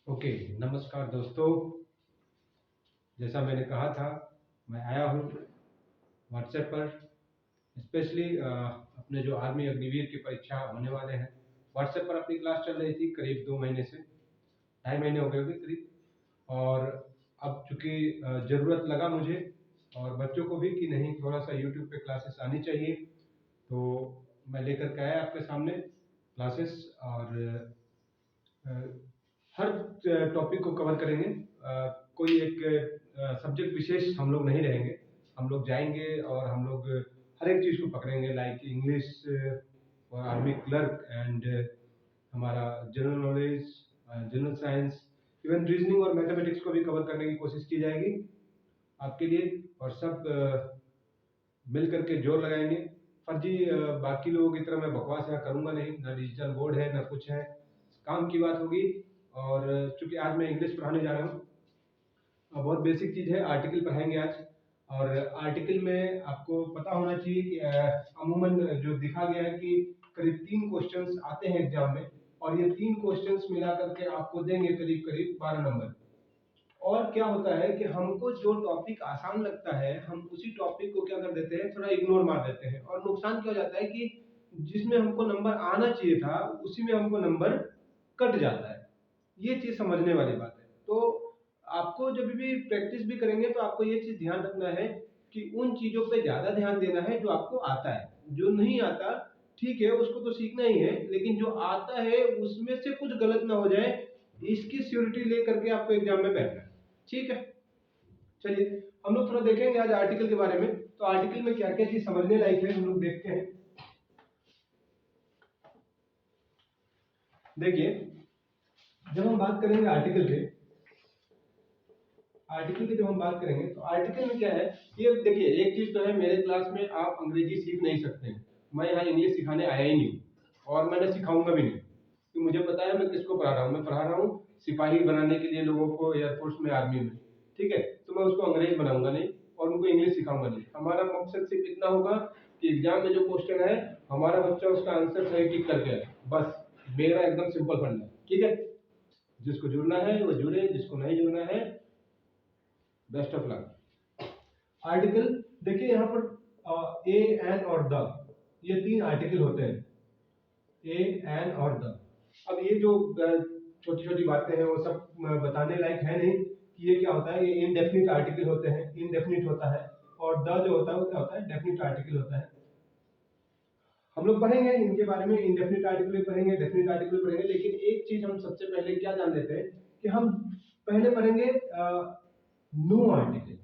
Okay, नमस्कार दोस्तों। जैसा मैंने कहा था, मैं आया हूँ व्हाट्सएप पर स्पेशली अपने जो आर्मी अग्निवीर की परीक्षा होने वाले हैं। व्हाट्सएप पर अपनी क्लास चल रही थी करीब 2 महीने से, ढाई महीने हो गए होंगे करीब। और अब चूँकि ज़रूरत लगा मुझे और बच्चों को भी कि नहीं, थोड़ा-सा यूट्यूब पे क्लासेस आनी चाहिए, तो मैं लेकर के आया आपके सामने क्लासेस। और अ, हर टॉपिक को कवर करेंगे। कोई एक सब्जेक्ट विशेष हम लोग नहीं रहेंगे। हम लोग जाएंगे और हम लोग हर एक चीज़ को पकड़ेंगे, लाइक इंग्लिश और आर्मी क्लर्क एंड हमारा general knowledge, general science, even reasoning और मैथमेटिक्स को भी कवर करने की कोशिश की जाएगी आपके लिए। और सब मिल करके जोर लगाएंगे। फर्जी बाकी लोगों की तरह मैं बकवास यहाँ करूँगा नहीं, ना डिजिटल बोर्ड है ना कुछ है, काम की बात होगी। और चूंकि आज मैं इंग्लिश पढ़ाने जा रहा हूँ, बहुत बेसिक चीज़ है, आर्टिकल पढ़ाएंगे आज। और आर्टिकल में आपको पता होना चाहिए कि अमूमन जो दिखा गया है कि करीब 3 क्वेश्चंस आते हैं एग्जाम में, और ये 3 क्वेश्चंस मिला करके आपको देंगे करीब करीब 12 नंबर। और क्या होता है कि हमको जो टॉपिक आसान लगता है, हम उसी टॉपिक को क्या कर देते हैं, थोड़ा इग्नोर मार देते हैं। और नुकसान क्या हो जाता है कि जिसमें हमको नंबर आना चाहिए था, उसी में हमको नंबर कट जाता है। ये चीज़ समझने वाली बात है। तो आपको जब भी प्रैक्टिस भी करेंगे तो आपको ये चीज़ ध्यान रखना है कि उन चीज़ों पे ज़्यादा ध्यान देना है जो आपको आता है। जो नहीं आता, ठीक है, उसको तो सीखना ही है, लेकिन जो आता है उसमें से कुछ गलत ना हो जाए, इसकी श्योरिटी लेकर के आपको एग्जाम में बैठना है। ठीक है, चलिए हम लोग थोड़ा देखेंगे आज आर्टिकल के बारे में। तो आर्टिकल में क्या क्या चीज समझने लायक है हम लोग देखते हैं। देखिए, जब हम बात करेंगे आर्टिकल की जब हम बात करेंगे तो आर्टिकल में क्या है, ये देखिए, एक चीज तो है, मेरे क्लास में आप अंग्रेजी सीख नहीं सकते हैं। मैं यहाँ इंग्लिश सिखाने आया ही नहीं, और मैंने सिखाऊंगा भी नहीं, क्योंकि मुझे पता है मैं किसको पढ़ा रहा हूँ। मैं पढ़ा रहा हूँ सिपाही बनाने के लिए लोगों को, एयरफोर्स में, आर्मी में। ठीक है, तो मैं उसको अंग्रेज बनाऊंगा नहीं और उनको इंग्लिश सिखाऊंगा नहीं। हमारा मकसद सिर्फ इतना होगा कि एग्जाम में जो क्वेश्चन है, हमारा बच्चा उसका आंसर सही टिक करके आए, बस। मेरा एकदम सिंपल फंडा है। ठीक है, जिसको जुड़ना है वो जुड़े, जिसको नहीं जुड़ना है, बेस्ट ऑफ लक। आर्टिकल देखिए यहाँ पर ए, एन और द, ये 3 आर्टिकल होते हैं, ए, एन और द। अब ये जो छोटी छोटी बातें हैं वो सब बताने लायक है नहीं कि ये क्या होता है। ये इनडेफिनिट आर्टिकल होते हैं, इनडेफिनिट होता है। और द जो होता है वो क्या होता है, डेफिनिट आर्टिकल होता है। हम लोग पढ़ेंगे इनके बारे में, इनडेफिनिट आर्टिकल भी पढ़ेंगे, डेफिनिट आर्टिकल भी पढ़ेंगे। लेकिन एक चीज हम सबसे पहले क्या जान लेते हैं कि हम पहले पढ़ेंगे नो आर्टिकल।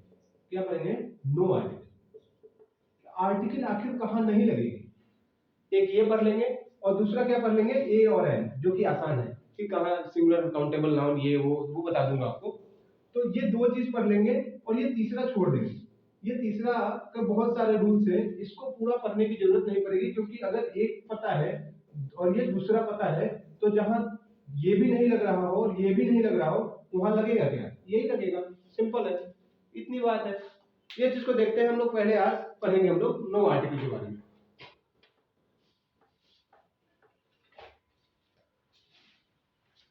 क्या पढ़ेंगे? No article. आर्टिकल आखिर कहाँ नहीं लगेगी, एक ये पढ़ लेंगे, और दूसरा क्या पढ़ लेंगे, ए और एन, जो कि आसान है कि कहाँ सिंगुलर काउंटेबल नाउन, ये वो बता दूंगा आपको। तो ये 2 चीज पढ़ लेंगे और ये तीसरा छोड़ देंगे। ये तीसरा का बहुत सारे रूल्स है, इसको पूरा पढ़ने की जरूरत नहीं पड़ेगी, क्योंकि अगर एक पता है और ये दूसरा पता है, तो जहां ये भी नहीं लग रहा हो और ये भी नहीं लग रहा हो, वहां लगेगा क्या? यही लगेगा। सिंपल है, इतनी बात है। ये चीज को देखते हैं हम लोग। पहले आज पढ़ेंगे हम लोग नो आर्टिकल के बारे में।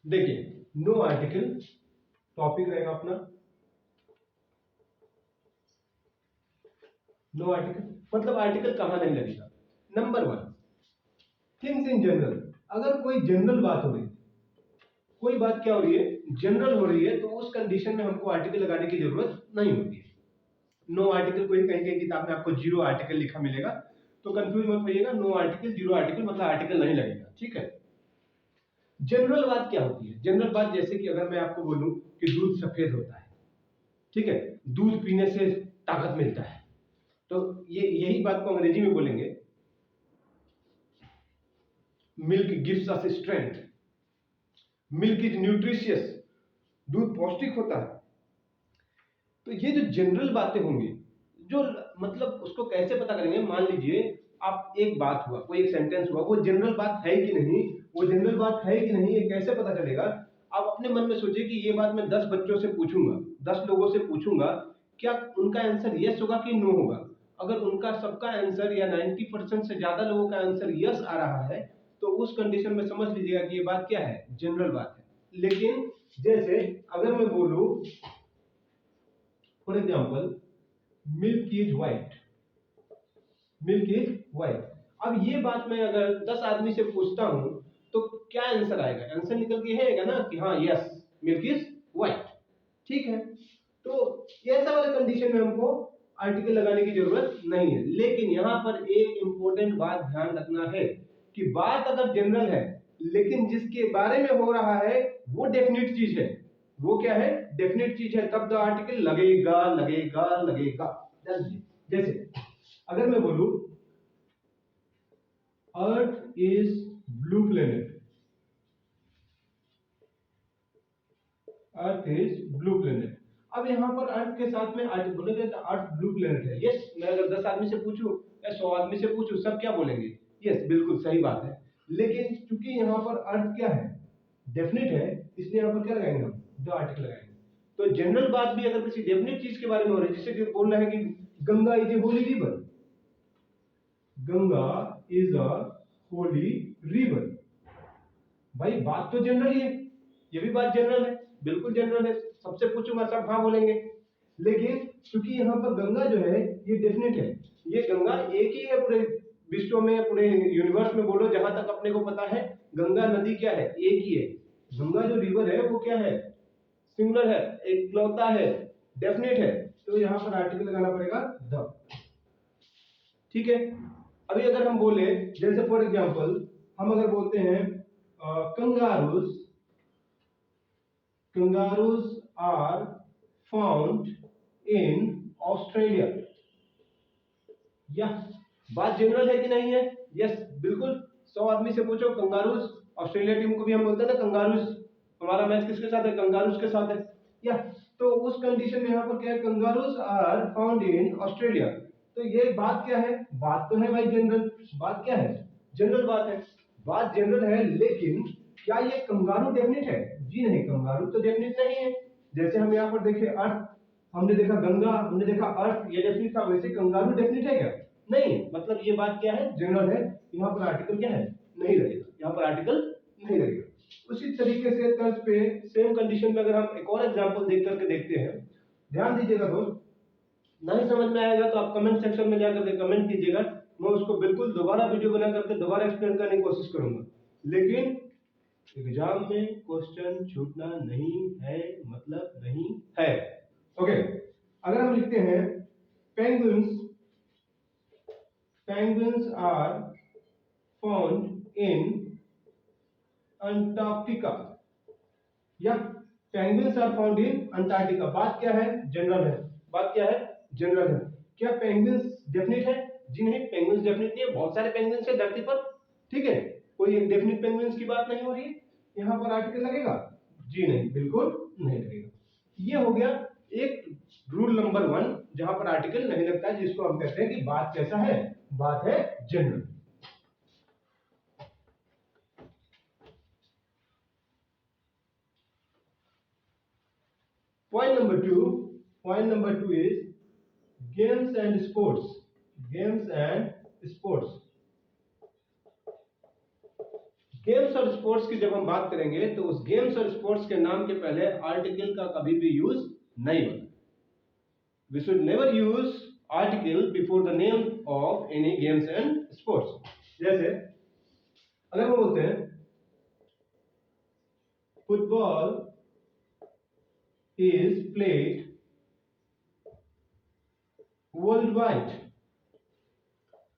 देखिए, नो आर्टिकल टॉपिक रहेगा अपना। नो आर्टिकल मतलब आर्टिकल कहां नहीं लगेगा। Number 1, things in general. अगर कोई जनरल बात हो रही है, कोई बात क्या हो रही है, जनरल हो रही है, तो उस कंडीशन में हमको आर्टिकल लगाने की जरूरत नहीं होती है। नो आर्टिकल को ही कहीं कहीं किताब में आपको 0 आर्टिकल लिखा मिलेगा, तो कंफ्यूज मत होइएगा। नो आर्टिकल, 0 आर्टिकल मतलब आर्टिकल नहीं लगेगा। ठीक है, जनरल बात क्या होती है? जनरल बात जैसे कि अगर मैं आपको बोलूं कि दूध सफेद होता है, ठीक है, दूध पीने से ताकत मिलता है, तो ये यही बात को अंग्रेजी में बोलेंगे, milk gives us strength, milk is nutritious, दूध पौष्टिक होता है। तो ये जो जनरल बातें होंगी, जो मतलब उसको कैसे पता करेंगे? मान लीजिए आप, एक बात हुआ, कोई एक सेंटेंस हुआ, वो जनरल बात है कि नहीं, वो जनरल बात है कि नहीं, ये कैसे पता चलेगा? आप अपने मन में सोचिए कि ये बात मैं 10 बच्चों से पूछूंगा, 10 लोगों से पूछूंगा, क्या उनका आंसर यस होगा कि नो होगा? अगर उनका सबका आंसर या 90% से ज्यादा लोगों का आंसर यस आ रहा है, तो उस कंडीशन में समझ लीजिएगा कि ये बात क्या है, जनरल बात है। लेकिन जैसे अगर मैं बोलूं for example milk is white, milk is white. अब ये बात मैं अगर 10 आदमी से पूछता हूं तो क्या आंसर आएगा? आंसर निकल के आएगा ना कि हाँ यस मिल्क इज व्हाइट। ठीक है, तो ऐसा वाले कंडीशन में हमको आर्टिकल लगाने की जरूरत नहीं है। लेकिन यहाँ पर एक इंपॉर्टेंट बात ध्यान रखना है कि बात अगर जनरल है लेकिन जिसके बारे में हो रहा है वो डेफिनेट चीज है, वो क्या है? डेफिनेट चीज है, तब द आर्टिकल लगेगा लगेगा लगेगा। जैसे अगर मैं बोलूं earth is blue planet, earth is blue planet. अब यहाँ पर अर्थ के साथ में अर्थ बोलेंगे तो अर्थ ब्लू प्लेनेट है। यस, मैं अगर 10 आदमी से पूछूं या 100 आदमी से पूछूं सब क्या बोलेंगे? यस बिल्कुल सही बात है। लेकिन क्योंकि यहाँ पर अर्थ क्या है? डेफिनेट है, इसलिए यहाँ पर क्या लगाएंगे हम? द आर्टिकल लगाएंगे। तो जनरल बात भी अगर किसी डेफिनेट चीज के बारे में हो रही है, जैसे कि बोलना है कि Ganga is a Holi river, Ganga is a Holi river, भाई बात तो जनरल ही है, ये भी बात जनरल है, बिल्कुल जनरल है। सबसे पूछूंगा सब हाँ बोलेंगे। लेकिन क्योंकि यहाँ पर गंगा जो है ये डेफिनेट है, ये गंगा एक ही है पूरे विश्व में, पूरे यूनिवर्स में बोलो जहां तक अपने को पता है गंगा नदी क्या है? एक ही है। गंगा जो रिवर है वो क्या है? सिंगुलर है, एकलौता है, डेफिनेट है। तो यहाँ पर आर्टिकल लगाना पड़ेगा द। ठीक है, अभी अगर हम बोले जैसे फॉर एग्जांपल हम अगर बोलते हैं kangaroos, kangaroos are found in Australia, या बात जनरल है कि नहीं है? यस बिल्कुल। 100 आदमी से पूछो कंगारूज, ऑस्ट्रेलिया टीम को भी हम बोलते हैं ना कंगारूज, हमारा मैच किसके साथ है? कंगारूज के साथ है। या तो उस कंडीशन में यहाँ पर क्या है? Kangaroos are found in Australia. तो ये बात क्या है? बात तो है भाई जनरल, बात क्या है? जनरल बात है, बात जनरल है। लेकिन क्या ये कंगारू डेफिनेट है? जी नहीं, कंगारू तो डेफिनेट नहीं है। जैसे हम यहाँ पर देखे अर्थ, हमने देखा गंगा, हमने देखा अर्थ, ये डेफिनेट था, वैसे कंगारू डेफिनेट है क्या? नहीं। मतलब ये बात क्या है? जनरल है। यहाँ पर आर्टिकल क्या है? नहीं लगेगा, यहाँ पर आर्टिकल नहीं लगेगा। उसी तरीके से तर्ज पे सेम कंडीशन में अगर हम एक और एग्जांपल देख करके देखते हैं, ध्यान दीजिएगा दोस्त, नहीं समझ में आएगा तो आप कमेंट सेक्शन में जाकर के कमेंट कीजिएगा, मैं उसको बिल्कुल दोबारा वीडियो बना करके दोबारा एक्सप्लेन करने की कोशिश करूंगा। लेकिन एग्जाम में क्वेश्चन छूटना नहीं है, मतलब नहीं है। ओके, अगर हम लिखते हैं penguins, penguins are found in Antarctica, या penguins are found in Antarctica. बात क्या है? जनरल है। बात क्या है? जनरल है। क्या पेंगुइन्स डेफिनेट है? जी नहीं, पेंगुइन्स डेफिनेट नहीं है। बहुत सारे पेंगुइन्स है धरती पर, ठीक है, कोई एक डेफिनेट पेंगुइन्स की बात नहीं हो रही है। यहाँ पर आर्टिकल लगेगा? जी नहीं, बिल्कुल नहीं लगेगा। ये हो गया एक रूल नंबर 1 जहां पर आर्टिकल नहीं लगता है, जिसको हम कहते हैं कि बात कैसा है? बात है general. Point number two is games and sports. Games and sports. Games और स्पोर्ट्स की जब हम बात करेंगे तो उस गेम्स और स्पोर्ट्स के नाम के पहले आर्टिकल का कभी भी यूज नहीं होता। We should never use article before the name of any games and sports. जैसे अगर हम बोलते हैं फुटबॉल is played worldwide,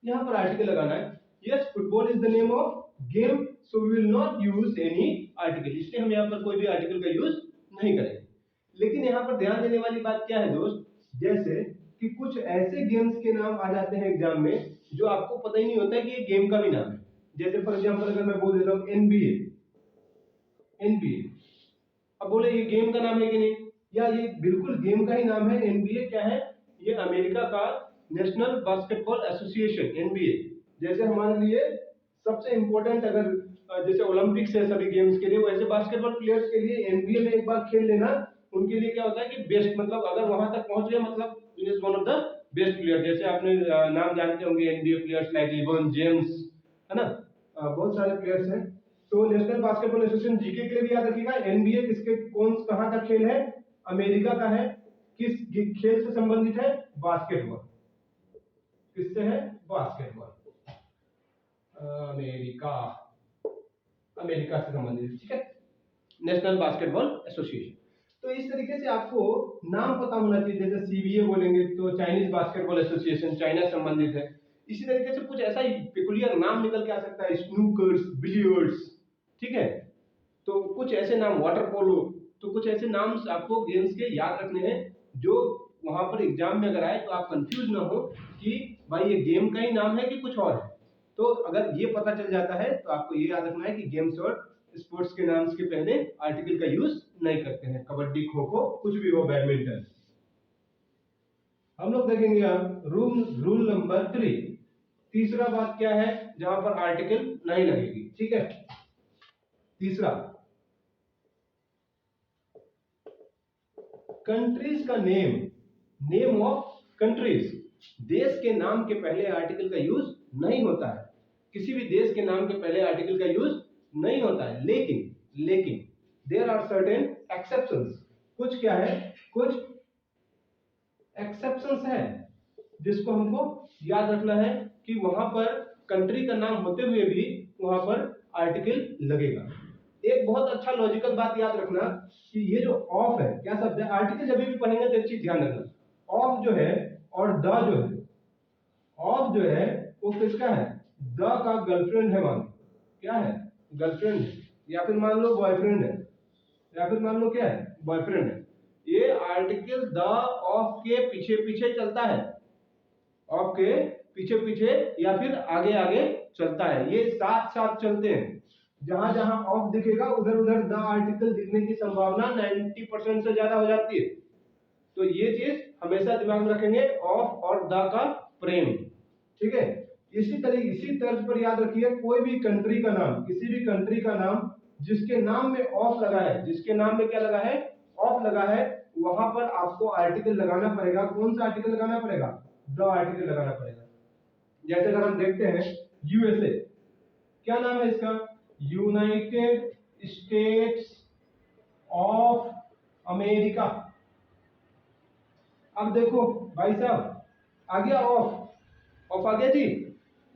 यहां पर आर्टिकल लगाना है। Yes, football is the name of game, so we will not use any article, इसलिए हम यहाँ पर कोई भी आर्टिकल का यूज नहीं करेंगे। लेकिन यहाँ पर ध्यान देने वाली बात क्या है दोस्त, जैसे कि कुछ ऐसे गेम्स के नाम आ जाते हैं एग्जाम में जो आपको पता ही नहीं होता है कि ये गेम का भी नाम है। जैसे फॉर एग्जांपल अगर मैं बोल देता हूँ एनबीए, एनबीए, अब बोले ये गेम का नाम है कि नहीं? या ये बिल्कुल गेम का ही नाम है। एनबीए क्या है? ये अमेरिका का नेशनल बास्केटबॉल एसोसिएशन, एनबीए। जैसे हमारे लिए सबसे इंपॉर्टेंट अगर जैसे ओलंपिक्स है सभी गेम्स के लिए, वैसे बास्केटबॉल प्लेयर्स के लिए एनबीए में एक बार खेल लेना उनके लिए क्या होता है कि बेस्ट, मतलब अगर वहां तक पहुंच गए मतलब is one of the best player. जैसे आपने नाम जानते होंगे NBA players like LeBron James, है ना, बहुत सारे प्लेयर्स हैं। तो नेशनल बास्केटबॉल एसोसिएशन जीके के लिए भी याद रखिएगा, एनबीए किसके कहाँ का खेल है, अमेरिका का है, किस खेल से संबंधित है, बास्केटबॉल, किससे है, बास्केटबॉल, अमेरिका से संबंधित, ठीक है, नेशनल बास्केटबॉल एसोसिएशन। तो इस तरीके से आपको नाम पता होना चाहिए, जैसे सीबीए बोलेंगे तो चाइनीज बास्केटबॉल एसोसिएशन, चाइना से संबंधित है। इसी तरीके से कुछ ऐसा ही पेकुलियर नाम निकल के आ सकता है, स्नूकर्स, बिलियर्ड्स, ठीक है, तो कुछ ऐसे नाम, वाटर पोलो, तो कुछ ऐसे नाम आपको गेम्स के याद रखने हैं जो वहां पर एग्जाम में अगर आए तो आप कंफ्यूज ना हो कि भाई ये गेम का ही नाम है कि कुछ और है। तो अगर ये पता चल जाता है तो आपको ये याद रखना है कि गेम्स और स्पोर्ट्स के नाम के पहले आर्टिकल का यूज नहीं करते हैं, कबड्डी, खो खो, कुछ भी हो, बैडमिंटन। हम लोग देखेंगे अब रूल नंबर 3, तीसरा बात क्या है जहां पर आर्टिकल नहीं लगेगी, ठीक है। तीसरा, कंट्रीज का नेम ऑफ कंट्रीज, देश के नाम के पहले आर्टिकल का यूज नहीं होता है, किसी भी देश के नाम के पहले आर्टिकल का यूज नहीं होता है, लेकिन देयर आर सर्टेन एक्सेप्शंस, कुछ क्या है, कुछ एक्सेप्शंस है जिसको हमको याद रखना है कि वहां पर कंट्री का नाम होते हुए भी वहां पर आर्टिकल लगेगा। एक बहुत अच्छा लॉजिकल बात याद रखना कि ये जो ऑफ है, क्या शब्द है, आर्टिकल जब भी पढ़ेंगे तो एक चीज ध्यान रखना, ऑफ जो है और द जो है, ऑफ जो है वो किसका है, द का गर्लफ्रेंड है, मान क्या है, गर्लफ्रेंड है, या फिर मान लो बॉयफ्रेंड है, या फिर मान लो क्या है, बॉयफ्रेंड है। ये आर्टिकल द ऑफ के पीछे पीछे चलता है, ऑफ के पीछे पीछे या फिर आगे आगे चलता है, ये साथ साथ चलते हैं। जहां जहां ऑफ दिखेगा उधर उधर द आर्टिकल दिखने की संभावना 90% से ज्यादा हो जाती है। तो ये चीज हमेशा दिमाग में रखेंगे, ऑफ और द का प्रेम, ठीक है। इसी तर्ज पर याद रखिए, कोई भी कंट्री का नाम, किसी भी कंट्री का नाम जिसके नाम में ऑफ लगा है, जिसके नाम में क्या लगा है, ऑफ लगा है, वहां पर आपको आर्टिकल लगाना पड़ेगा। कौन सा आर्टिकल लगाना पड़ेगा, द आर्टिकल लगाना पड़ेगा। जैसे अगर हम देखते हैं यूएसए, क्या नाम है इसका, यूनाइटेड स्टेट्स ऑफ अमेरिका। अब देखो भाई साहब, आ गया ऑफ आ गया जी,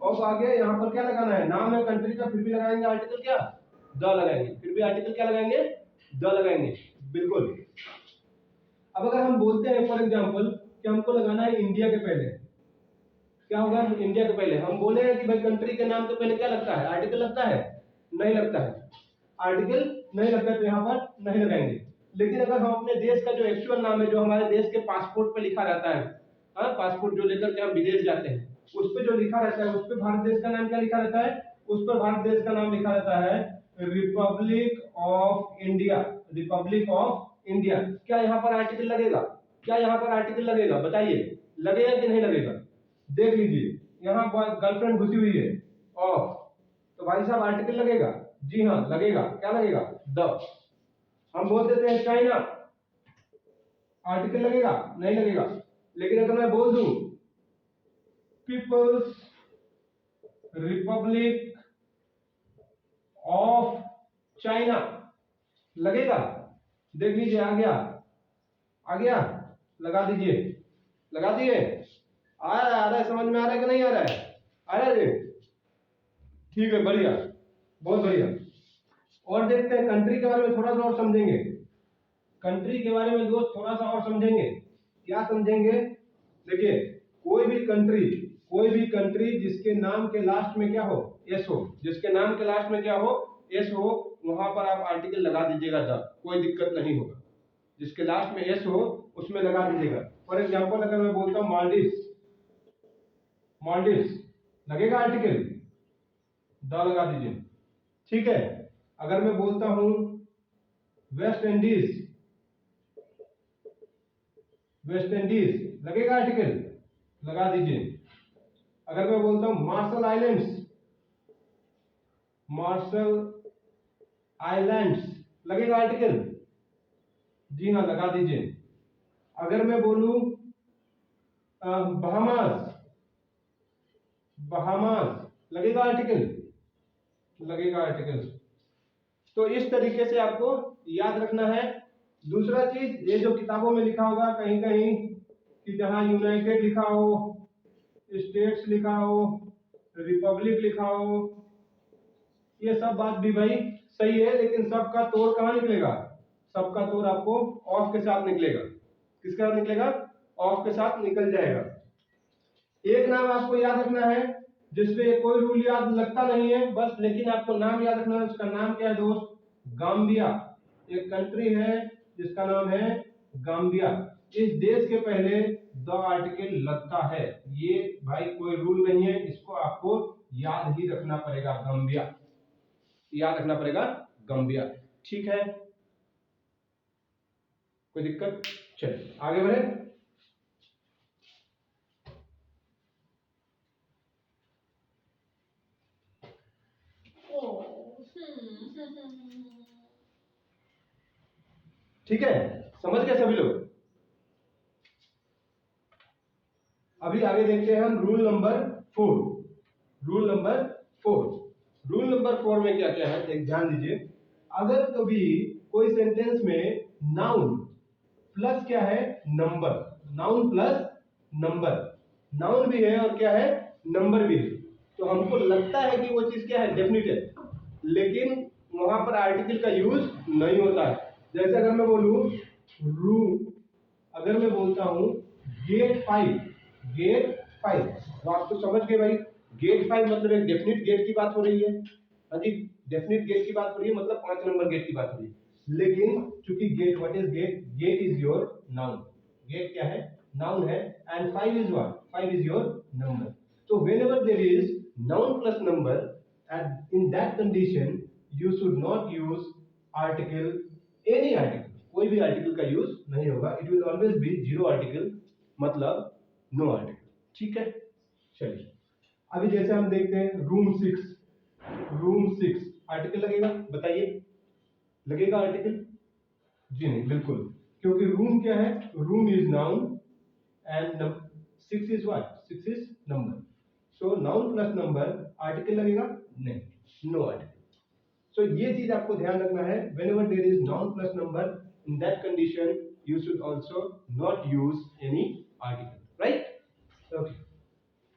ऑफ आ गया, यहाँ पर क्या लगाना है, नाम है कंट्री का, फिर भी लगाएंगे आर्टिकल क्या, द लगाएंगे, फिर भी आर्टिकल क्या लगाएंगे, द लगाएंगे, बिल्कुल। अब अगर हम बोलते हैं फॉर एग्जांपल कि हमको लगाना है इंडिया के पहले, क्या होगा, इंडिया के पहले हम बोले हैं कि भाई कंट्री के नाम के पहले क्या लगता है, आर्टिकल लगता है, नहीं लगता है, आर्टिकल नहीं लगता है, तो यहाँ पर नहीं लगाएंगे। लेकिन अगर हम अपने देश का जो एक्चुअल नाम है, जो हमारे देश के पासपोर्ट पे लिखा रहता है, हाँ, पासपोर्ट जो लेकर के हम विदेश जाते हैं, उस पे जो लिखा रहता है, उस पे भारत देश का नाम क्या लिखा रहता है, उस पर भारत देश का नाम लिखा रहता है Republic of India, Republic of India. क्या यहाँ पर आर्टिकल लगेगा, क्या यहाँ पर आर्टिकल लगेगा, बताइए, लगेगा कि नहीं लगेगा। देख लीजिए, यहाँ गर्लफ्रेंड घुसी हुई है, ऑफ, तो भाई साहब आर्टिकल लगेगा, जी हाँ लगेगा, क्या लगेगा, द। हम बोल देते हैं चाइना, आर्टिकल लगेगा, नहीं लगेगा। लेकिन अगर मैं बोल दूं पीपल्स रिपब्लिक ऑफ चाइना, लगेगा, देख लीजिए, आ गया, आ गया, लगा दीजिए, लगा दिए, आ रहा है, समझ में आ रहा है कि नहीं आ रहा है, आ रहा है, ठीक है, बढ़िया, बहुत बढ़िया। और देखते हैं कंट्री के बारे में थोड़ा सा और समझेंगे, कंट्री के बारे में दोस्त थोड़ा सा और समझेंगे, क्या समझेंगे, देखिए, कोई भी कंट्री जिसके नाम के लास्ट में क्या हो, एस हो, जिसके नाम के लास्ट में क्या हो, एस हो, वहां पर आप आर्टिकल लगा दीजिएगा द, कोई दिक्कत नहीं होगा, जिसके लास्ट में एस हो उसमें लगा दीजिएगा। फॉर एग्जांपल अगर मैं बोलता हूं मालदीव्स, लगेगा आर्टिकल, द लगा दीजिए, ठीक है। अगर मैं बोलता हूं वेस्ट इंडीज, लगेगा आर्टिकल, लगा दीजिए। अगर मैं बोलता हूं मार्शल आइलैंड्स, लगेगा आर्टिकल, जी हाँ लगा दीजिए। अगर मैं बोलूं बहामास, लगेगा आर्टिकल, लगेगा आर्टिकल। तो इस तरीके से आपको याद रखना है। दूसरा चीज, ये जो किताबों में लिखा होगा कहीं कहीं कि जहां यूनाइटेड लिखा हो, स्टेट्स लिखा हो, रिपब्लिक लिखा हो, ये सब बात भी भाई सही है, लेकिन सबका तोड़ कहाँ निकलेगा? सबका तोड़ आपको ऑफ के साथ निकलेगा। किसके साथ निकलेगा? ऑफ के साथ निकल जाएगा। एक नाम आपको याद रखना है जिसपे कोई रूल याद लगता नहीं है बस, लेकिन आपको नाम याद रखना है। उसका नाम क्या है दोस्त? गाम्बिया। एक कंट्री है जिसका नाम है गाम्बिया। इस देश के पहले द आर्टिकल लगता है। ये भाई कोई रूल नहीं है, इसको आपको याद ही रखना पड़ेगा। गाम्बिया याद रखना पड़ेगा, गाम्बिया। ठीक है, कोई दिक्कत? चलिए आगे बढ़े। ठीक है, समझ गए सभी लोग? अभी आगे देखते हैं हम rule number 4। Rule number 4। Rule number 4 में क्या क्या है, एक ध्यान दीजिए। अगर कभी कोई सेंटेंस में नाउन प्लस क्या है? Number. Noun plus number, noun भी है और क्या है? नंबर भी है। तो हमको लगता है कि वो चीज क्या है? डेफिनिट है, लेकिन वहां पर आर्टिकल का यूज नहीं होता है। जैसे अगर मैं बोलूं रूम, अगर मैं बोलता हूं गेट 5, गेट 5, तो आप तो समझ गए भाई, गेट 5 मतलब एक डेफिनिट गेट की बात हो रही है। हाँ जी, डेफिनिट गेट की बात हो रही है, मतलब 5 नंबर गेट की बात हो रही है। लेकिन चूंकि gate, what is gate? Gate is your noun. Gate क्या है? नाउन है। And 5 is what? 5 is your number. So whenever there is noun plus number, and in that condition you should not use article, any article, कोई भी article का use नहीं होगा। It will always be zero article, मतलब no article. ठीक है, चलिए अभी जैसे हम देखते हैं रूम 6। रूम 6 आर्टिकल लगेगा? बताइए, लगेगा आर्टिकल? जी नहीं, बिल्कुल, क्योंकि रूम क्या है? Room is noun and 6 is what? 6 is number. So noun plus number article लगेगा? नहीं, नो आर्टिकल। सो ये चीज आपको ध्यान रखना है। Whenever there is noun plus number, in that condition you should also not use any article, right? Okay,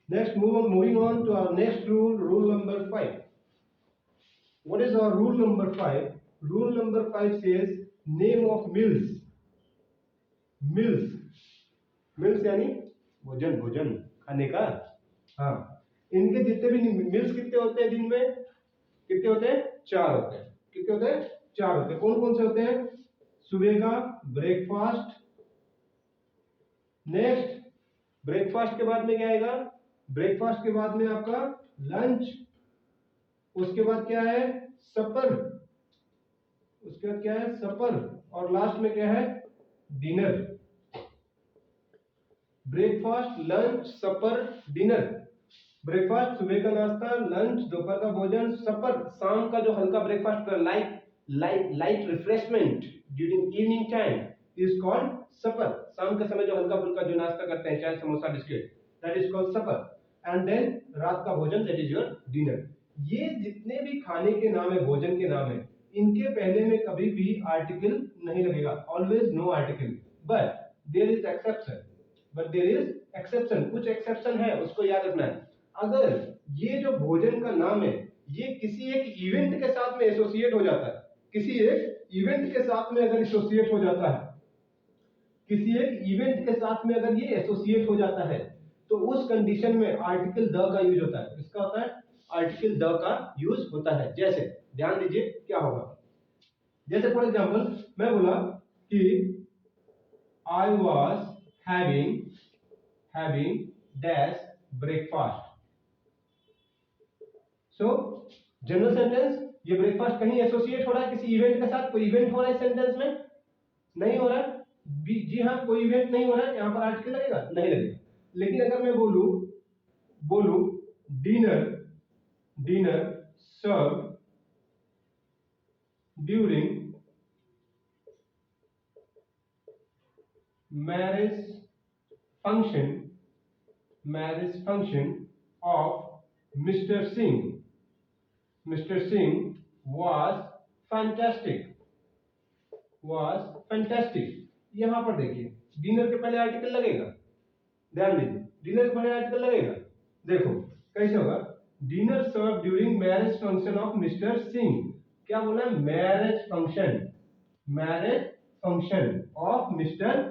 next moving on to our next rule, rule number 5। What is our rule number 5? Rule number 5 says name of meals. Meals, mills यानी भोजन, भोजन खाने का। हाँ, इनके जितने भी mills कितने होते हैं दिन में? कितने होते हैं? 4 होते हैं। कितने होते हैं? 4 होते हैं। कौन कौन से होते हैं? सुबह का ब्रेकफास्ट, नेक्स्ट ब्रेकफास्ट के बाद में क्या आएगा? ब्रेकफास्ट के बाद में आपका लंच, उसके बाद क्या है? सपर, उसके बाद क्या है? सपर, और लास्ट में क्या है? डिनर। ब्रेकफास्ट, लंच, सपर, डिनर। ब्रेकफास्ट सुबह का नाश्ता, लंच दोपहर का भोजन, सपर शाम का जो हल्का breakfast, light refreshment during evening time is called supper. शाम के समय जो हल्का फुल्का जो नाश्ता करते हैं, चाय samosa biscuit, that is called supper. And then रात का भोजन, दैट इज योर डिनर। ये जितने भी खाने के नाम है, भोजन के नाम है, इनके पहले में कभी भी आर्टिकल नहीं लगेगा, always no article. But there is exception, कुछ एक्सेप्शन है, उसको याद रखना है। अगर ये जो भोजन का नाम है ये किसी एक इवेंट के साथ में एसोसिएट हो जाता है, किसी एक इवेंट के साथ में अगर एसोसिएट हो जाता है, किसी एक इवेंट के साथ में अगर ये एसोसिएट हो जाता है, तो उस कंडीशन में आर्टिकल द का यूज होता है। इसका होता है आर्टिकल द का यूज होता है। जैसे ध्यान दीजिए क्या होगा। जैसे फॉर एग्जांपल मैं बोला कि I was having dash breakfast. So general sentence, ये ब्रेकफास्ट कहीं एसोसिएट हो रहा है किसी इवेंट के साथ? कोई इवेंट हो रहा है इस सेंटेंस में? नहीं हो रहा है। जी हाँ, कोई इवेंट नहीं हो रहा है, यहां पर आर्टिकल लगेगा? नहीं लगेगा। लेकिन अगर मैं बोलूं dinner serve during marriage function of Mr. Singh was fantastic, was fantastic। यहां पर देखिए डिनर के पहले आर्टिकल लगेगा, ध्यान दीजिए, डिनर के पहले आर्टिकल लगेगा। देखो कैसे होगा, dinner serve during marriage function of mister Singh. क्या बोला है, marriage function, marriage function of mister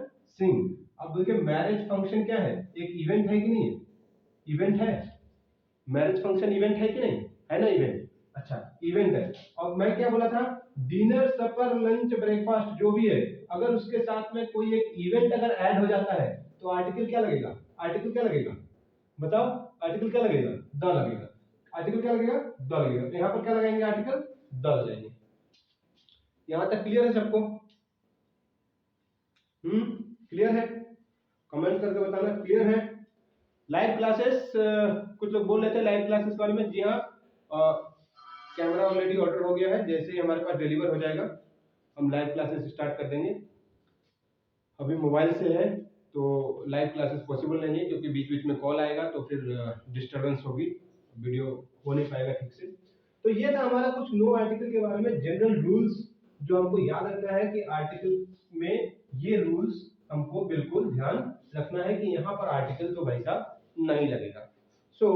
Singh. अब देखिए मैरिज फंक्शन क्या है, एक इवेंट है कि नहीं है, इवेंट है, मैरिज फंक्शन इवेंट है कि नहीं है ना, इवेंट, अच्छा इवेंट है। और मैं क्या बोला था, डिनर सपर लंच ब्रेकफास्ट जो भी है, अगर उसके साथ में कोई एक इवेंट अगर ऐड हो जाता है तो आर्टिकल क्या लगेगा, आर्टिकल क्या लगेगा, बताओ, आर्टिकल क्या लगेगा, द लगेगा, आर्टिकल क्या लगेगा, द लगेगा। तो यहाँ पर क्या लगाएंगे, आर्टिकल द लगाएंगे। यहां तक क्लियर है सबको, क्लियर है, कमेंट करके बताना क्लियर है। लाइव क्लासेस, कुछ लोग बोल रहे थे लाइव क्लासेस के बारे में, जी हाँ, कैमरा ऑलरेडी ऑर्डर हो गया है, जैसे ही हमारे पास डिलीवर हो जाएगा हम लाइव क्लासेस स्टार्ट कर देंगे। अभी मोबाइल से है तो लाइव क्लासेस पॉसिबल नहीं है, क्योंकि बीच बीच में कॉल आएगा तो फिर डिस्टरबेंस होगी, वीडियो हो नहीं पाएगा ठीक से। तो ये था हमारा कुछ नो आर्टिकल के बारे में जनरल रूल्स, जो हमको याद रखना है कि आर्टिकल में ये रूल्स हमको बिल्कुल ध्यान रखना है कि यहाँ पर आर्टिकल तो भाई साहब नहीं लगेगा। सो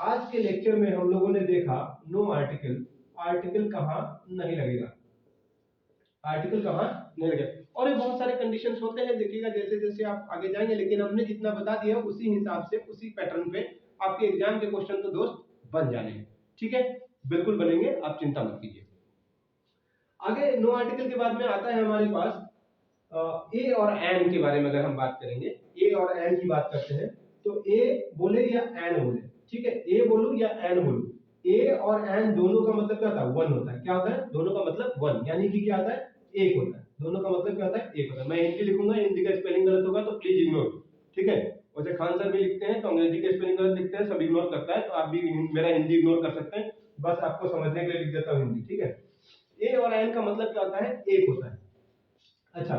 आज के लेक्चर में हम लोगों ने देखा नो आर्टिकल, आर्टिकल कहाँ नहीं लगेगा, आर्टिकल कहाँ नहीं लगेगा। और ये बहुत सारे कंडीशंस होते हैं, देखिएगा जैसे जैसे आप आगे जाएंगे, लेकिन हमने जितना बता दिया उसी हिसाब से उसी पैटर्न पे आपके एग्जाम के क्वेश्चन तो दोस्त बन जाने हैं, ठीक है, बिल्कुल बनेंगे, आप चिंता मत कीजिए। आगे नो आर्टिकल के बाद में आता है हमारे पास ए और एन के बारे में। अगर हम बात करेंगे ए और एन की बात करते हैं, तो ए बोले या एन बोले, ठीक है, ए बोलूं या एन बोलूं, ए और एन दोनों का मतलब क्या होता है, वन होता है। क्या होता है, दोनों का मतलब वन, यानी कि क्या होता है, एक होता है। दोनों का मतलब क्या होता है, एक होता है। मैं हिंदी लिखूंगा, हिंदी का स्पेलिंग गलत होगा तो प्लीज इग्नोर, ठीक है। वैसे खान सर भी लिखते हैं तो अंग्रेजी का स्पेलिंग गलत लिखते हैं, सब इग्नोर करता है, तो आप भी मेरा हिंदी इग्नोर कर सकते हैं, बस आपको समझने के लिए लिख देता हूं हिंदी, ठीक है। ए और एन का मतलब क्या होता है, एक होता है। अच्छा,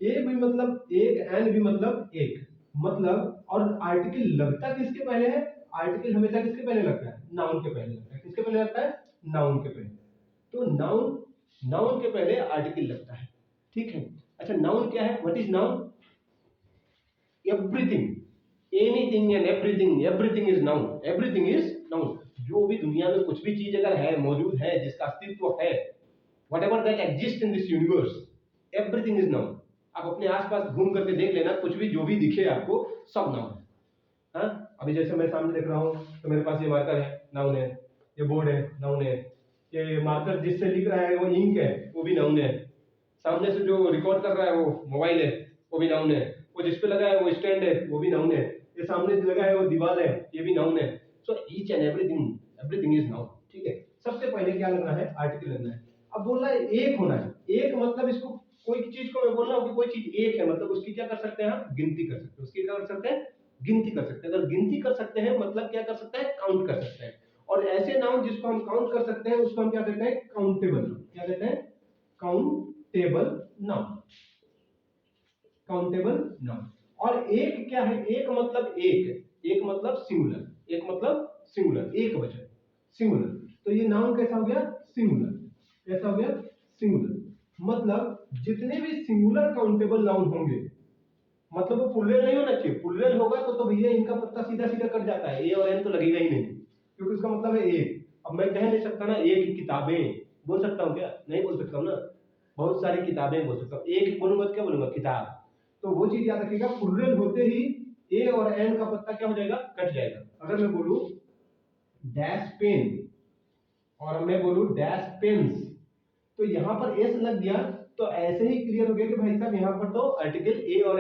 ए भी मतलब एक, एन भी मतलब एक, मतलब, और आर्टिकल लगता किसके पहले है, आर्टिकल हमेशा किसके पहले लगता है, नाउन के पहले लगता है। किसके पहले लगता है, नाउन के पहले। तो नाउन, नाउन के पहले आर्टिकल लगता है, ठीक है। अच्छा, नाउन क्या है, what is noun, everything, anything and everything, everything is noun, everything is noun. जो भी दुनिया में कुछ भी चीज अगर है, मौजूद है, जिसका अस्तित्व है, whatever that exists in this universe, everything is noun। आप अपने आसपास घूम करके देख लेना, कुछ भी जो भी दिखे आपको सब नाउन है, हाँ? अभी जैसे मैं सामने देख रहा हूँ तो मेरे पास ये मार्कर है, नाउन है, ये बोर्ड है, नाउन है, ये मार्कर जिससे लिख रहा है वो इंक है, वो भी नाउन है, सामने से जो रिकॉर्ड कर रहा है वो मोबाइल है, वो भी नाउन है, वो जिस पे लगा है वो स्टैंड है, वो भी नाउन है, ये सामने लगा है वो दीवार है, ये भी नाउन है। So each and everything, everything is noun, ठीक है। सबसे पहले क्या लगना है, आर्टिकल लगना है। अब बोलना है एक होना है, एक मतलब इसको कोई चीज को मैं बोल रहा हूँ कि कोई चीज एक है, मतलब उसकी क्या कर सकते हैं हम, गिनती कर सकते हैं, उसकी क्या कर सकते हैं, गिनती कर सकते हैं। अगर गिनती कर सकते हैं मतलब क्या कर सकते हैं, काउंट कर सकते हैं। और ऐसे नाउन जिसको हम काउंट कर सकते हैं उसको हम क्या कहते हैं, काउंटेबल, क्या कहते हैं, काउंटेबल नाउन, काउंटेबल नाउन। और एक क्या है, एक मतलब एक, एक मतलब सिंगुलर, एक मतलब सिंगुलर, एक वचन, सिंगुलर। तो ये नाउन कैसा हो गया, सिंगुलर, कैसा हो गया, सिंगुलर। मतलब जितने भी सिंगुलर काउंटेबल नाउन होंगे, मतलब वो प्लूरल नहीं होना चाहिए, प्लूरल होगा तो भैया इनका पत्ता सीधा सीधा कट जाता है, ए और एन तो लगेगा ही नहीं, क्योंकि उसका मतलब है एक। अब मैं कह नहीं सकता ना एक किताबें, बोल सकता हूँ क्या, नहीं बोल सकता हूँ ना, बहुत सारी किताबें बोल सकता हूँ, एक बोलूंगा तो क्या बोलूंगा, किताब। तो वो चीज याद रखिएगा, प्लूरल होते ही ए और एन का पत्ता क्या हो जाएगा, कट जाएगा। अगर मैं बोलूं डैश पेन और मैं बोलूं डैश पेन्स, तो यहां पर एस लग गया तो ऐसे ही क्लियर हो गया कि भाई साहब यहां पर तो आर्टिकल ए और